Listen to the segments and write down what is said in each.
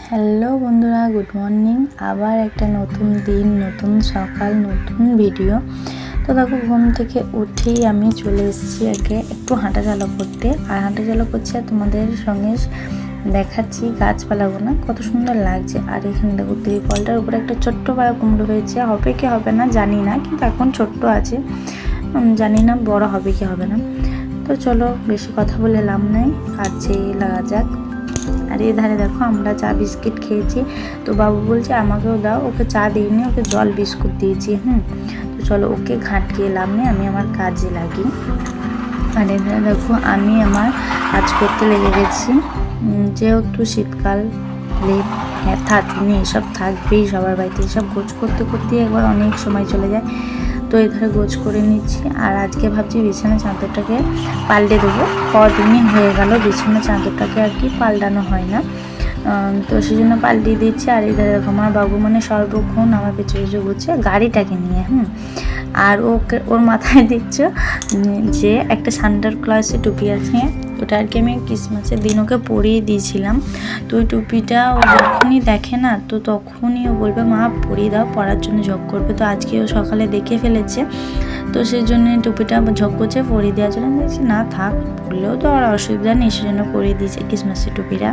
Hello বন্ধুরা, good morning. আবার একটা নতুন দিন, নতুন সকাল, নতুন ভিডিও। তো দেখো, ঘুম থেকে উঠেই আমি চলে এসেছি আগে একটু হাঁটাচলা করতে। আর হাঁটাচলা করছি আর তোমাদের সঙ্গে দেখাচ্ছি গাছপালাগুলো কত সুন্দর লাগছে। আর এখানে দেখো ত্রিপলটার উপরে একটা ছোট্ট পাড়া কুমড়ো হয়েছে, হবে কি হবে না জানি না, কিন্তু এখন ছোট্ট আছে, জানি না বড় হবে কি হবে না। তো চলো, বেশি কথা বলে লাভ নাই, কাজে লাগা যাক। আর এই ধারে দেখো আমরা চা বিস্কিট খেয়েছি, তো বাবু বলছে আমাকেও দাও। ওকে চা দিইনি, ওকে জল বিস্কুট দিয়েছি। তো চলো, ওকে ঘাঁটিয়ে লাভ নেই, আমি আমার কাজে লাগি। আর এই ধারে দেখো আমি আমার কাজ করতে লেগে গেছি। যেহেতু শীতকাল, লেপ হ্যাঁ চুনি এসব থাকবেই সবার বাড়িতে, এসব গোছ করতে করতেই একবার অনেক সময় চলে যায়। তো এধারে গোছ করে নিচ্ছি। আর আজকে ভাবছি বিছানা চাদরটাকে পাল্টে দেবো। কদিনই হয়ে গেল বিছানা চাদরটাকে আর কি পাল্টানো হয় না, তো সেই জন্য পাল্টিয়ে দিচ্ছি। আর এধারে দেখো আমার বাবু মানে সর্বক্ষণ আমার পেছনে পেছনে ঘুরছে গাড়িটাকে নিয়ে। আর ওর মাথায় দেখছো যে একটা সান্টার ক্লজের টুপি আছে, ওটা আর কি আমি ক্রিসমাসের দিন ওকে পরিয়ে দিয়েছিলাম। তো ওই টুপিটা ও যখনই দেখে না, তো তখনই ও বলবে মা পরিয়ে দাও, পরার জন্য ঝক করবে। তো আজকে ও সকালে দেখে ফেলেছে, তো সেই জন্য টুপিটা ঝক করছে পরিয়ে দেওয়ার জন্য। দেখছি না থাক, পরলেও তো আর অসুবিধা নেই, সেই জন্য পরিয়ে দিয়েছে ক্রিসমাসের টুপিটা।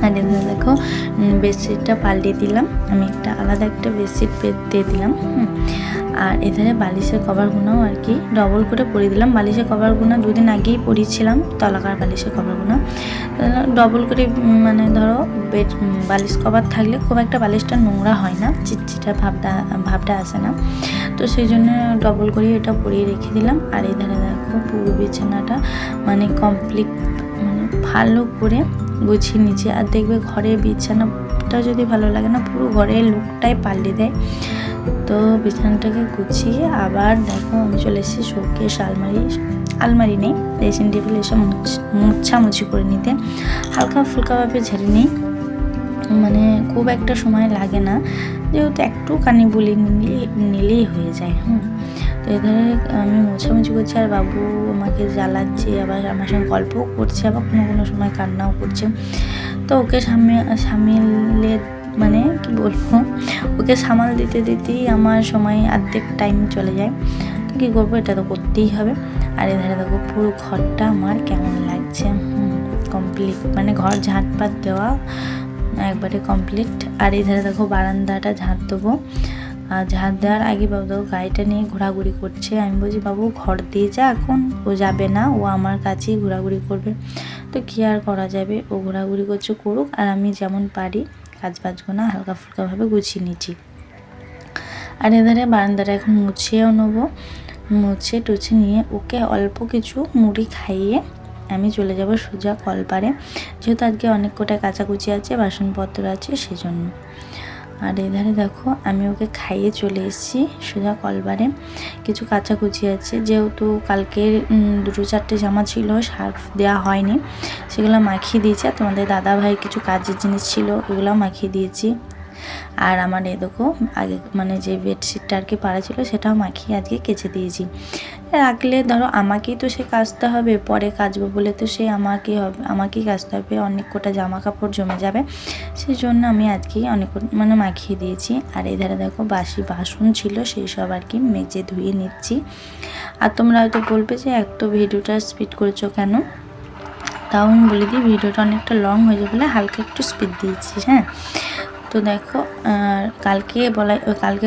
আর এখানে দেখো বেডশিটটা পাল্টে দিলাম, আমি আলাদা একটা বেডশিট দিয়ে দিলাম। আর এধারে বালিশের কভারগুলোও আর কি ডবল করে পরিয়ে দিলাম। বালিশের কভারগুলো দুদিন আগেই পরিয়েছিলাম, তলাকার বালিশের কভারগুলো ডবল করে, মানে ধরো বালিশ কভার থাকলে খুব একটা বালিশটা নোংরা হয় না, চিটচিটা ভাবটা আসে না, তো সেই জন্য ডবল করে এটা পরিয়ে রেখে দিলাম। আর এধারে দেখো পুরো বিছানাটা মানে কমপ্লিট, মানে ভালো করে গুছিয়ে নিচ্ছি। আর দেখবে ঘরের বিছানাটা যদি ভালো লাগে না, পুরো ঘরের লুকটাই পাল্টে দেয়। তো বিছানাটাকে গুছিয়ে আবার দেখো আমি চলে এসেছি শোকেস, আলমারি নেই, ড্রেসিং টেবিল এসব মুছামুছি করে নিতে। হালকা ফুলকাভাবে ঝেড়ে নিই, মানে খুব একটা সময় লাগে না, যেহেতু একটুখানি বলে নিলেই হয়ে যায়। তো এধারে আমি মোছামুছি করছি, আর বাবু আমাকে জ্বালাচ্ছে, আবার আমার সঙ্গে গল্পও করছে, আবার কোনো সময় কান্নাও করছে। তো ওকে সামলে মানে কি বলবো, ওকে সামাল দিতে দিতেই আমার সময় অর্ধেক টাইম চলে যায়। তো কী করবো, এটা তো করতেই হবে। আর এধারে দেখো পুরো ঘরটা আমার কেমন লাগছে, কমপ্লিট, মানে ঘর ঝাঁটপাট দেওয়া একবারে কমপ্লিট। আর এধারে দেখো বারান্দাটা ঝাঁট দেবো। আর ঝাঁট দেওয়ার আগে বাবু দেখো গাড়িটা নিয়ে ঘোরাঘুরি করছে। আমি বলছি বাবু ঘর দিয়ে যা, এখন ও যাবে না, ও আমার কাছেই ঘোরাঘুরি করবে। তো কী আর করা যাবে, ও ঘোরাঘুরি করছে করুক, আর আমি যেমন পারি কাজবাজগুলো হালকা ফুলকাভাবে গুছিয়ে নিচ্ছি। আর এধারে বারান্দাটা এখন মুছেও নেবো, মুছে টুছে নিয়ে ওকে অল্প কিছু মুড়ি খাইয়ে আমি চলে যাব সোজা কলপারে, যেহেতু আজকে অনেক কটা কাচাকুচি আছে, বাসনপত্র আছে, সেজন্য। আর এধারে দেখো আমি ওকে খাইয়ে চলে এসেছি সোজা কলপারে। কিছু কাচাকুচি আছে, যেহেতু কালকে 2-4টে জামা ছিল সার্ফ দেওয়া হয়নি, সেগুলো মাখিয়ে দিয়েছি। আর তোমাদের দাদা ভাই কিছু কাজের জিনিস ছিল, ওগুলো মাখিয়ে দিয়েছি। আর আমার এই দেখো আগে মানে যে বেডশিটটা আর কি পাড়া ছিল, সেটাও মাখিয়ে আজকে কেচে দিয়েছি। রাখলে ধরো আমাকেই তো সে কাচতে হবে, পরে কাচবো বলে তো সে আমাকেই কাচতে হবে, অনেক কটা জামা কাপড় জমে যাবে, সেই জন্য আমি আজকেই অনেক মানে মাখিয়ে দিয়েছি। আর এই ধারে দেখো বাসি বাসন ছিল, সেই সব আর কি মেজে ধুয়ে নিচ্ছি। আর তোমরা হয়তো বলবে যে এত ভিডিওটা স্পিড করেছো কেন, তাও আমি বলে দিই ভিডিওটা অনেকটা লং হয়ে যাবে বলে হালকা একটু স্পিড দিয়েছি। তো দেখো কালকে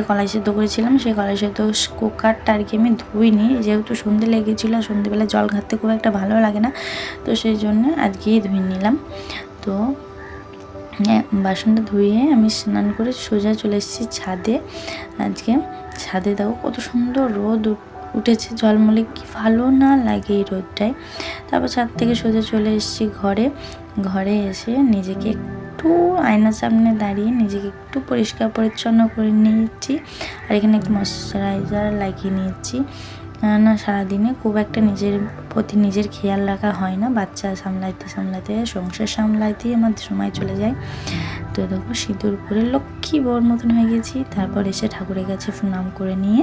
কলাই সেদ্ধ করেছিলাম, সেই কলাই সেদ্ধ কুকারটা আর কি আমি ধুইনি, যেহেতু সন্ধে লেগেছিলো, সন্ধেবেলা জল ঘাটতে খুব একটা ভালো লাগে না, তো সেই জন্য আজকেই ধুয়ে নিলাম। তো বাসনটা ধুয়ে আমি স্নান করে সোজা চলে এসেছি ছাদে। আজকে ছাদে দেখো কত সুন্দর রোদ উঠেছে, ঝলমলে, কি ভালো না লাগে এই রোদটায়। তারপর ছাদ থেকে সোজা চলে এসেছি ঘরে এসে নিজেকে একটু আয়নার সামনে দাঁড়িয়ে নিজেকে একটু পরিষ্কার পরিচ্ছন্ন করে নিয়েছি। আর এখানে একটু ময়শ্চারাইজার লাগিয়ে নিয়েছি, না সারাদিনে খুব একটা নিজের প্রতি নিজের খেয়াল রাখা হয় না, বাচ্চা সামলাইতে সংসার সামলাইতেই আমার সময় চলে যায়। তো দেখো সিঁদুর পরে লক্ষ্মী বউর মতন হয়ে গেছি। তারপর এসে ঠাকুরের কাছে প্রণাম করে নিয়ে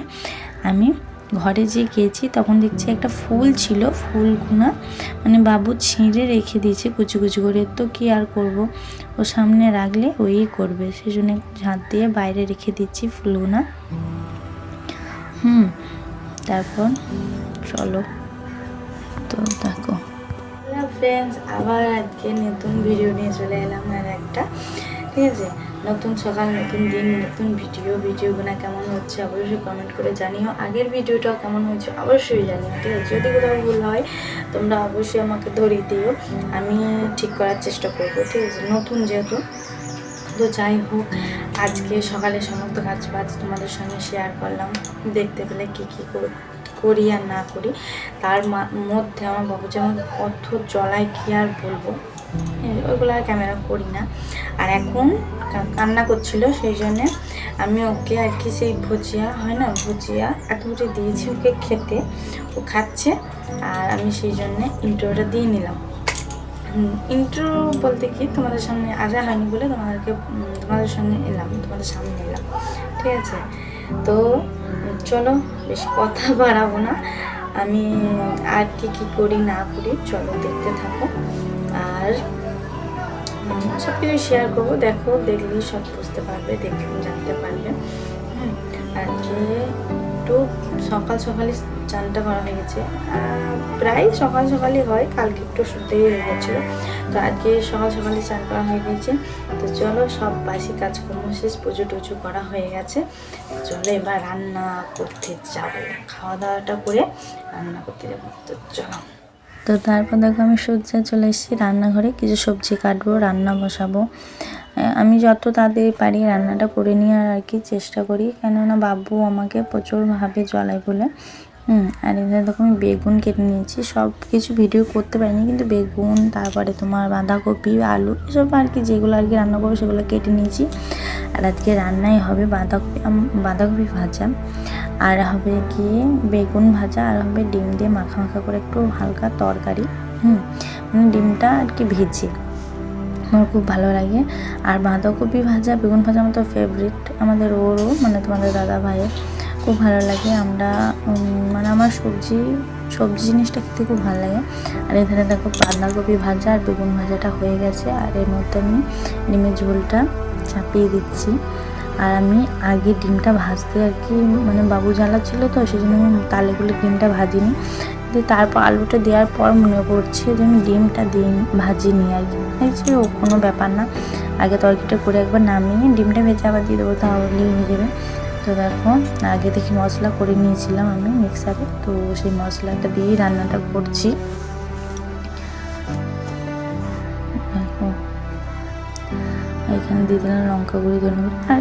আমি ঘরে যে গেছি তখন দেখছি একটা ফুল ছিল, ফুলগুনা মানে বাবু ছিঁড়ে রেখে দিয়েছে কুচি কুচি করে। তো কি আর করব, ও সামনে রাখলে ওই করবে, সেই জন্য ঝাঁট দিয়ে বাইরে রেখে দিচ্ছি ফুলগুনা। তারপর চলো, তো দেখো ফ্রেন্ডস, আবার আজকে নতুন ভিডিও নিয়ে চলে এলাম আর একটা, ঠিক আছে। নতুন সকাল, নতুন দিন, নতুন ভিডিওগুলো কেমন হচ্ছে অবশ্যই কমেন্ট করে জানিও। আগের ভিডিওটাও কেমন হয়েছে অবশ্যই জানিও, ঠিক আছে। যদি কোথাও ভুল হয় তোমরা অবশ্যই আমাকে ধরিয়ে দিও, আমি ঠিক করার চেষ্টা করবো, ঠিক আছে। নতুন যেহেতু, তো যাই হোক, আজকে সকালে সমস্ত কাজ তোমাদের সঙ্গে শেয়ার করলাম। দেখতে পেলে কী করি আর না করি। তার মধ্যে আমার বাবু যেমন কত জ্বলায় কী আর বলবো, ওইগুলো আর ক্যামেরা করি না। আর এখন কান্না করছিল, সেই জন্যে আমি ওকে আর কি সেই ভুজিয়া হয় না, ভুজিয়া একেবারে দিয়েছি ওকে খেতে, ও খাচ্ছে। আর আমি সেই জন্যে ইন্ট্রোটা দিয়ে নিলাম। ইন্ট্রো বলতে কি, তোমাদের সামনে আসা হয়নি বলে তোমাদের সামনে এলাম, তোমাদের সামনে এলাম, ঠিক আছে। তো চলো, বেশি কথা বাড়াবো না, আমি আর কি করি না করি চলো দেখতে থাকো। আর সব কিছু শেয়ার করবো, দেখলেই সব বুঝতে পারবে, দেখলেই জানতে পারবে। আজকে একটু সকালই চানটা করা হয়ে গেছে, প্রায় সকালই হয়, কালকে একটু দেরি হয়ে গেছিলো, তো আজকে সকালই চান করা হয়ে গেছে। তো চলো, সব বাসি কাজকর্ম শেষ, পুজো টুজো করা হয়ে গেছে, চলো এবার রান্না করতে যাবো, খাওয়া দাওয়াটা করে রান্না করতে যাবো। তো চলো, তো তারপর দেখো আমি সজ্জা চলে এসেছি রান্নাঘরে, কিছু সবজি কাটবো, রান্না বসাবো। আমি যত তাড়াতাড়ি পারি রান্নাটা করে নেওয়ার আর কি চেষ্টা করি, কেননা বাবু আমাকে প্রচুরভাবে জ্বলায় বলে। আর এখানে দেখো আমি বেগুন কেটে নিয়েছি, সব কিছু ভিডিও করতে পারিনি, কিন্তু বেগুন, তারপরে তোমার বাঁধাকপি, আলু, এসব আর কি যেগুলো আর কি রান্না করবো সেগুলো কেটে নিয়েছি। আর আজকে রান্নাই হবে বাঁধাকপি ভাজা, আর হবে কি বেগুন ভাজা, আর হবে ডিম দিয়ে মাখা করে একটু হালকা তরকারি। মানে ডিমটা আর কি ভেজে আমার খুব ভালো লাগে। আর বাঁধাকপি ভাজা, বেগুন ভাজা আমার তো ফেভারিট, আমাদের ওরও মানে তোমাদের দাদা ভাইয়ের খুব ভালো লাগে। আমরা মানে আমার সবজি জিনিসটা খেতে খুব ভালো লাগে। আর এখানে দেখো বাঁধাকপি ভাজা আর বেগুন ভাজাটা হয়ে গেছে, আর এর মধ্যে আমি ডিমের ঝোলটা চাপিয়ে দিচ্ছি। আর আমি আগে ডিমটা ভাজতে আর কি মানে বাবু জ্বালা ছিল, তো সেই জন্য আমি তালেগুলো ডিমটা ভাজিনি, তারপর আলুটা দেওয়ার পর মনে পড়ছে যে আমি ডিমটা ভাজিনি আর কি। ও কোনো ব্যাপার না, আগে তরকারিটা করে একবার নামিয়ে ডিমটা ভেজে আবার দিয়ে দেবো, তাহলেই হয়ে যাবে। তো দেখো, আগে দেখি মশলা করে নিয়েছিলাম আমি মিক্সারে, তো সেই মশলাটা দিয়েই রান্নাটা করছি। দেখো এখানে দিয়ে দিলাম লঙ্কা গুঁড়ি, ধনে গুঁড়ি, আর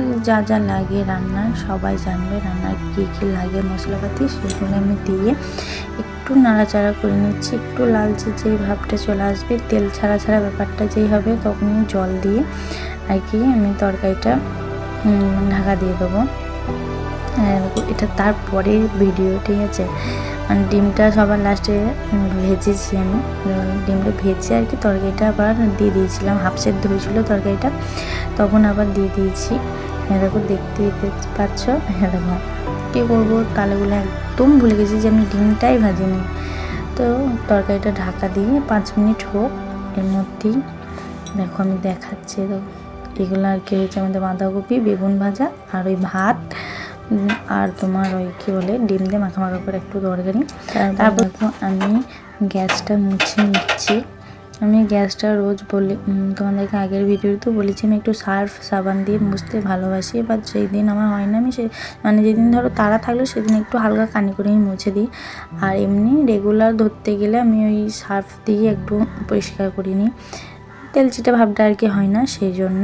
যা লাগে রান্না সবাই জানবে, রান্নায় কী লাগে মশলাপাতি, সেগুলো আমি দিয়ে একটু নাড়াচাড়া করে নিচ্ছি। একটু লালচে যেই ভাবটা চলে আসবে, তেল ছাড়া ব্যাপারটা যেই হবে, তখনই জল দিয়ে আর কি আমি তরকারিটা ঢাকা দিয়ে দেবো। এটা তারপরের ভিডিও, ঠিক আছে। মানে ডিমটা সবার লাস্টে ভেজেছি আমি, ডিমটা ভেজে আর কি তরকারিটা আবার দিয়ে দিয়েছিলাম, হাফ সেদ্ধ হয়েছিল তরকারিটা, তখন আবার দিয়ে দিয়েছি। দেখো দেখতেই পাচ্ছ, দেখো কী করবো, তালেগুলো একদম ভুলে গেছি যে আমি ডিমটাই ভাজিনি। তো তরকারিটা ঢাকা দিয়ে 5 মিনিট হোক, এর মধ্যেই দেখো আমি দেখাচ্ছি। দেখো এগুলো আর কি হয়েছে আমাদের বাঁধাকপি, বেগুন ভাজা, আর ওই ভাত, আর তোমার ওই কী বলে ডিম দিয়ে মাখা করে একটু তরকারি। তারপর দেখো আমি গ্যাসটা মুছে নিচ্ছি। আমি গ্যাসটা রোজ বলি, তোমাদেরকে আগের ভিডিওতে বলেছি আমি একটু সার্ফ সাবান দিয়ে মুছতে ভালোবাসি, বাট যেই দিন আমার হয় না, আমি মানে যেদিন ধরো তাড়া থাকলো সেদিন একটু হালকা কানি করে আমি মুছে দিই। আর এমনি রেগুলার ধরতে গেলে আমি ওই সার্ফ দিয়ে একটু পরিষ্কার করে নিই, তেলচিটে ভাবটা আর কি হয় না, সেই জন্য।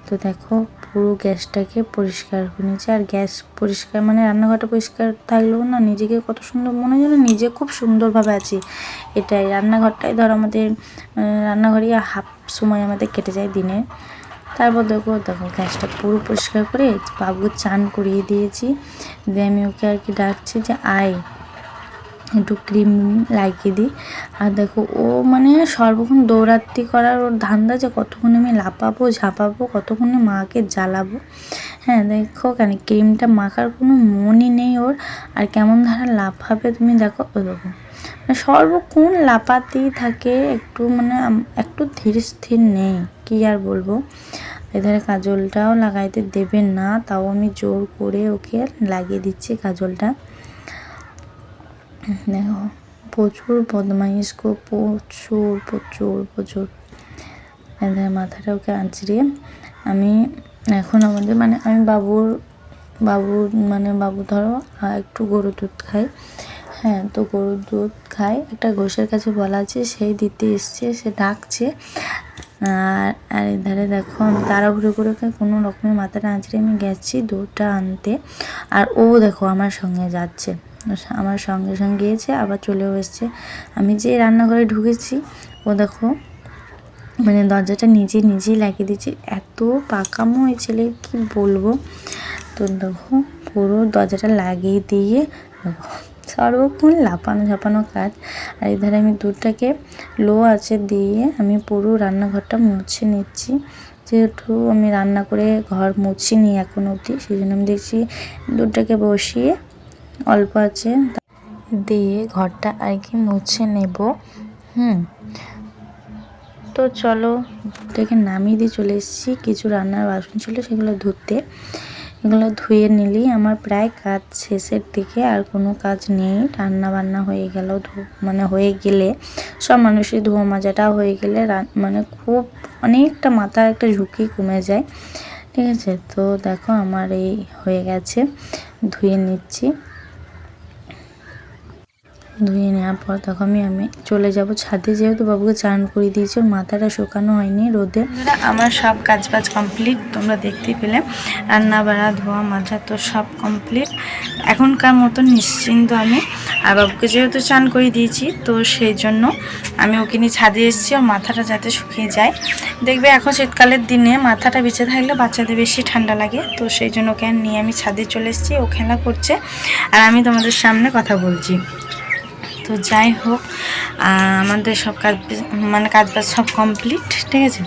তো দেখো পুরো গ্যাসটাকে পরিষ্কার করে নিয়েছি। আর গ্যাস পরিষ্কার মানে রান্নাঘরটা পরিষ্কার থাকলেও না নিজেকে কত সুন্দর মনে হয়, যেন নিজে খুব সুন্দরভাবে আছি। এটাই রান্নাঘরটাই ধর আমাদের রান্নাঘরই হাফ সময় আমাদের কেটে যায় দিনে। তারপর দেখো গ্যাসটা পুরো পরিষ্কার করে বাবু চান করিয়ে দিয়েছি, দিয়ে আমি ওকে আর কি ডাকছি যে আয় একটু ক্রিম লাগিয়ে দিই। আর দেখো ও মানে সর্বক্ষণ দৌড়াত্তি করার ওর ধান্দা, যে কতক্ষণ আমি লাফাবো ঝাঁপাবো, কতক্ষণে মাকে জ্বালাবো, হ্যাঁ দেখো কেন ক্রিমটা মাখার কোনো মনই নেই ওর। আর কেমন ধারা লাফাবে তুমি দেখো, ওই দেখো মানে সর্বক্ষণ লাফাতেই থাকে, একটু মানে একটু ধীর স্থির নেই, কি আর বলবো। এধারে কাজলটাও লাগাইতে দেবে না, তাও আমি জোর করে ওকে লাগিয়ে দিচ্ছি কাজলটা। দেখো প্রচুর বদমাইশ গো, প্রচুর প্রচুর প্রচুর। এধারে মাথাটা ওকে আঁচড়িয়ে আমি এখন আমাদের মানে আমি বাবুর মানে বাবু ধরো একটু গরুর দুধ খাই। হ্যাঁ, তো গরুর দুধ খাই, একটা ঘোষের কাছে বলা আছে, সেই দিতে এসছে, সে ডাকছে। আর এধারে দেখো আমি তাড়াহুড়ো করে কোনো রকমের মাথাটা আঁচড়ে আমি গেছি দুধটা আনতে। আর ও দেখো আমার সঙ্গে যাচ্ছে, আমার সঙ্গে সঙ্গে গিয়েছে, আবার চলেও এসছে। আমি যে রান্নাঘরে ঢুকেছি, ও দেখো মানে দরজাটা নিজেই লাগিয়ে দিচ্ছে। এত পাকামো এই ছেলে, কি বলবো। তো দেখো পুরো দরজাটা লাগিয়ে দিয়ে দেখো সর্বক্ষণ লাফানো ঝাপানো কাজ। আর এধারে আমি দুধটাকে লো আছে দিয়ে আমি পুরো রান্নাঘরটা মুছে নিচ্ছি, যেহেতু আমি রান্না করে ঘর মুছিনি এখন অবধি, সেই জন্য আমি দেখছি দুধটাকে বসিয়ে অল্প আছে দিয়ে ঘরটা আর কি মুছে নেব। তো চলো দুধটাকে নামিয়ে দিয়ে চলে এসেছি, কিছু রান্নার বাসন ছিল সেগুলো ধুতে। এগুলো ধুয়ে নিলেই আমার প্রায় কাজ শেষের দিকে, আর কোনো কাজ নেই। রান্না বান্না হয়ে গেল, মানে হয়ে গেলে সব মানুষের ধোয়া মাজাটা হয়ে গেলে মানে খুব অনেকটা মাথার একটা ঝুঁকি কমে যায়, ঠিক আছে। তো দেখো আমার এই হয়ে গেছে, ধুয়ে নিচ্ছি। ধুয়ে নেওয়ার পর তখন আমি চলে যাব ছাদে, যেহেতু বাবুকে চান করে দিয়েছি, ওর মাথাটা শুকানো হয়নি রোদে। আমার সব কাজবাজ কমপ্লিট, তোমরা দেখতেই পেলে, রান্না বাড়া ধোয়া মাজা তো সব কমপ্লিট। এখনকার মতো নিশ্চিন্ত আমি। আর বাবুকে যেহেতু চান করে দিয়েছি, তো সেই জন্য আমি ওকে নিয়ে ছাদে এসেছি, ওর মাথাটা যাতে শুকিয়ে যায়। দেখবে এখন শীতকালের দিনে মাথাটা বেঁচে থাকলে বাচ্চাদের বেশি ঠান্ডা লাগে, তো সেই জন্য ওকে নিয়ে আমি ছাদে চলে এসেছি। ও খেলা করছে আর আমি তোমাদের সামনে কথা বলছি। তো যাই হোক, আমাদের সব কাজ মানে কাজবাজ সব কমপ্লিট, ঠিক আছে।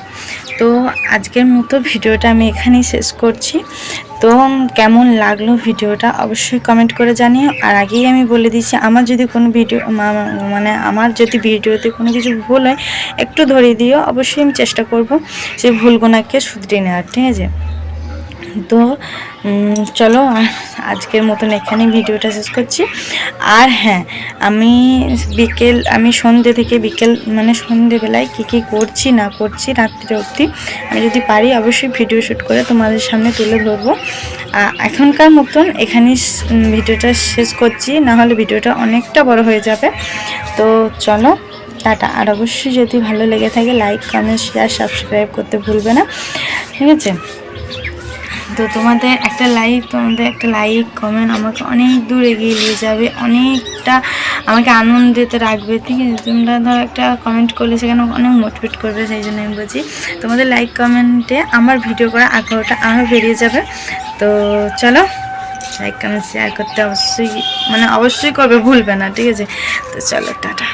তো আজকের মতো ভিডিওটা আমি এখানেই শেষ করছি। তো কেমন লাগলো ভিডিওটা অবশ্যই কমেন্ট করে জানিও। আর আগেই আমি বলে দিচ্ছি, আমার যদি কোনো ভিডিও মানে আমার যদি ভিডিওতে কোনো কিছু ভুল হয় একটু ধরিয়ে দিও, অবশ্যই আমি চেষ্টা করব সেই ভুলগুলোকে শুধরে নেওয়ার, ঠিক আছে। তো চলো আজকের মতন এখানে ভিডিওটা শেষ করছি। আর হ্যাঁ, আমি সন্ধ্যে থেকে বিকেল মানে সন্ধ্যেবেলায় কী করছি না করছি রাত্রে অবধি আমি যদি পারি অবশ্যই ভিডিও শ্যুট করে তোমাদের সামনে তুলে ধরবো। এখনকার মতন এখানেই ভিডিওটা শেষ করছি, না হলে ভিডিওটা অনেকটা বড় হয়ে যাবে। তো চলো টাটা। আর অবশ্যই যদি ভালো লেগে থাকে লাইক কমেন্ট শেয়ার সাবস্ক্রাইব করতে ভুলবে না, ঠিক আছে। তো তোমাদের একটা লাইক কমেন্ট আমাকে অনেক দূর এগিয়ে নিয়ে যাবে, অনেকটা আমাকে আনন্দিতে রাখবে, ঠিক আছে। তোমরা ধরো একটা কমেন্ট করলে সেখানে অনেক মোটিভেট করবে, সেই জন্য আমি বলছি তোমাদের লাইক কমেন্টে আমার ভিডিও করার আগ্রহটা আরও বেরিয়ে যাবে। তো চলো লাইক কমেন্ট শেয়ার করতে অবশ্যই করবে, ভুলবে না, ঠিক আছে। তো চলো টাটা।